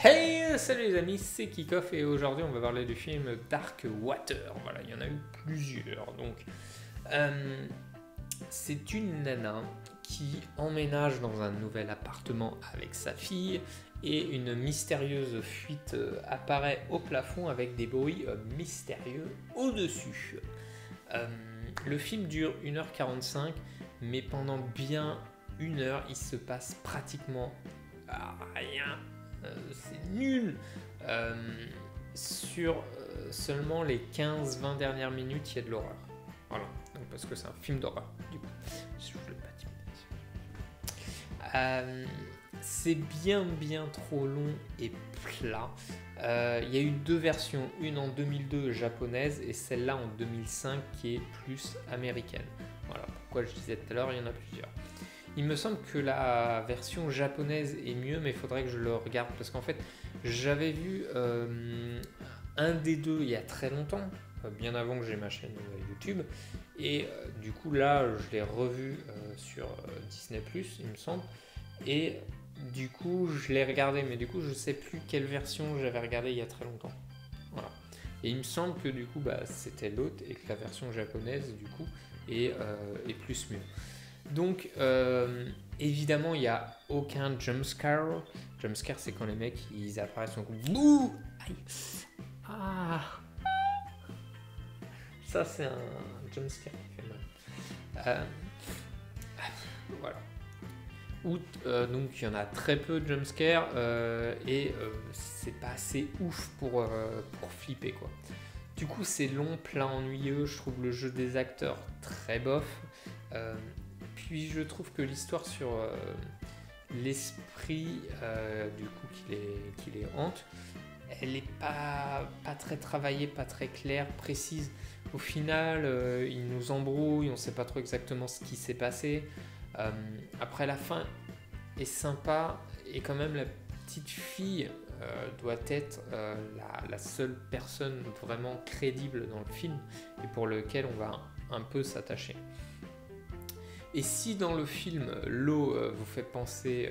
Hey, salut les amis, c'est Kickoff et aujourd'hui on va parler du film Dark Water. Voilà, il y en a eu plusieurs. Donc, c'est une nana qui emménage dans un nouvel appartement avec sa fille et une mystérieuse fuite apparaît au plafond avec des bruits mystérieux au-dessus. Le film dure 1h45, mais pendant bien 1 heure, il se passe pratiquement rien. C'est nul. Sur seulement les 15-20 dernières minutes, il y a de l'horreur. Voilà, donc parce que c'est un film d'horreur, du coup. Je vous l'ai pas dit. C'est bien trop long et plat. Il y a eu deux versions, une en 2002 japonaise et celle-là en 2005 qui est plus américaine. Voilà pourquoi je disais tout à l'heure, il y en a plusieurs. Il me semble que la version japonaise est mieux, mais il faudrait que je le regarde parce qu'en fait, j'avais vu un des deux il y a très longtemps, bien avant que j'ai ma chaîne YouTube, et du coup là, je l'ai revu sur Disney+, il me semble, et du coup, je l'ai regardé, mais du coup, je sais plus quelle version j'avais regardé il y a très longtemps. Voilà. Et il me semble que du coup, c'était l'autre et que la version japonaise, du coup, est plus mieux. Donc, évidemment, il n'y a aucun jumpscare. Jumpscare, c'est quand les mecs ils apparaissent en coup. Bouh! Aïe! Ah! Ça, c'est un jumpscare qui fait mal. Voilà. Donc, il y en a très peu de jumpscare et c'est pas assez ouf pour flipper, quoi. Du coup, c'est long, plat, ennuyeux. Je trouve le jeu des acteurs très bof. Puis je trouve que l'histoire sur l'esprit du coup qui les hante, elle n'est pas très travaillée, pas très claire, précise. Au final, il nous embrouille, on ne sait pas trop exactement ce qui s'est passé. Après, la fin est sympa et quand même la petite fille doit être la seule personne vraiment crédible dans le film et pour lequel on va un peu s'attacher. Et si dans le film, l'eau vous fait penser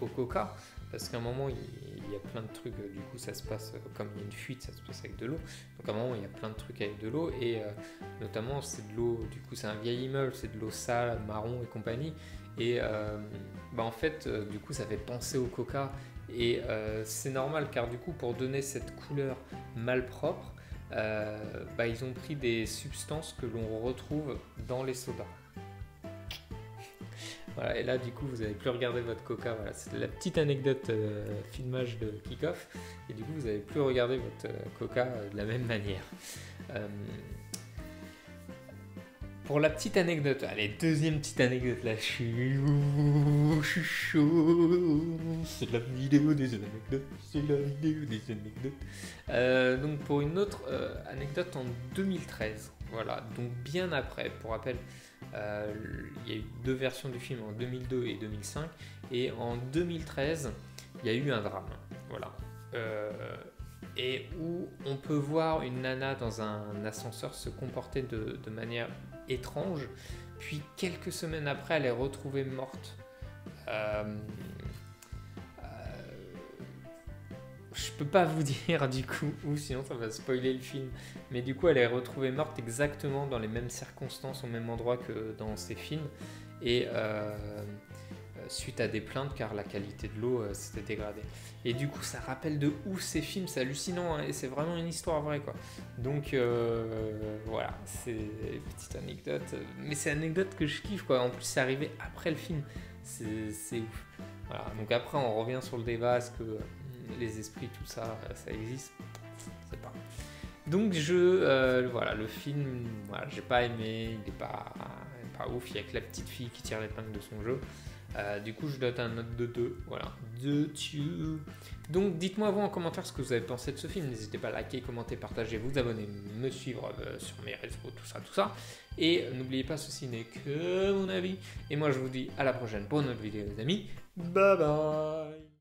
au coca, parce qu'à un moment, il y a plein de trucs, du coup, ça se passe, comme il y a une fuite, ça se passe avec de l'eau. Donc à un moment, il y a plein de trucs avec de l'eau, et notamment, c'est de l'eau, du coup, c'est un vieil immeuble, c'est de l'eau sale, marron et compagnie. Et en fait, du coup, ça fait penser au coca. Et c'est normal, car du coup, pour donner cette couleur malpropre, ils ont pris des substances que l'on retrouve dans les sodas. Voilà, et là, du coup, vous n'avez plus regardé votre coca. Voilà, c'est la petite anecdote filmage de Kickoff. Et du coup, vous n'avez plus regardé votre coca de la même manière. Pour la petite anecdote, allez, deuxième petite anecdote, là, je suis chaud. C'est la vidéo des anecdotes. C'est la vidéo des anecdotes. Donc, pour une autre anecdote en 2013. Voilà, donc bien après, pour rappel, il y a eu deux versions du film en 2002 et 2005, et en 2013, il y a eu un drame, voilà, et où on peut voir une nana dans un ascenseur se comporter de manière étrange, puis quelques semaines après, elle est retrouvée morte. Je peux pas vous dire du coup où, sinon ça va spoiler le film. Mais du coup, elle est retrouvée morte exactement dans les mêmes circonstances, au même endroit que dans ces films. Et suite à des plaintes, car la qualité de l'eau s'était dégradée. Et du coup, ça rappelle de ouf ces films, c'est hallucinant, hein, et c'est vraiment une histoire vraie, quoi. Donc voilà, c'est une petite anecdote. Mais c'est une anecdote que je kiffe, quoi. En plus, c'est arrivé après le film. C'est ouf. Voilà. Donc après, on revient sur le débat, est-ce que les esprits, tout ça, ça existe, c'est pas. Donc voilà, le film, voilà, j'ai pas aimé, il est pas ouf, il y a que la petite fille qui tire l'épingle de son jeu. Du coup, je donne un note de 2, voilà, de Dieu. Donc dites-moi vous en commentaire ce que vous avez pensé de ce film, n'hésitez pas à liker, commenter, partager, vous abonner, me suivre sur mes réseaux, tout ça. Et n'oubliez pas, ceci n'est que mon avis. Et moi, je vous dis à la prochaine pour une autre vidéo, les amis. Bye bye.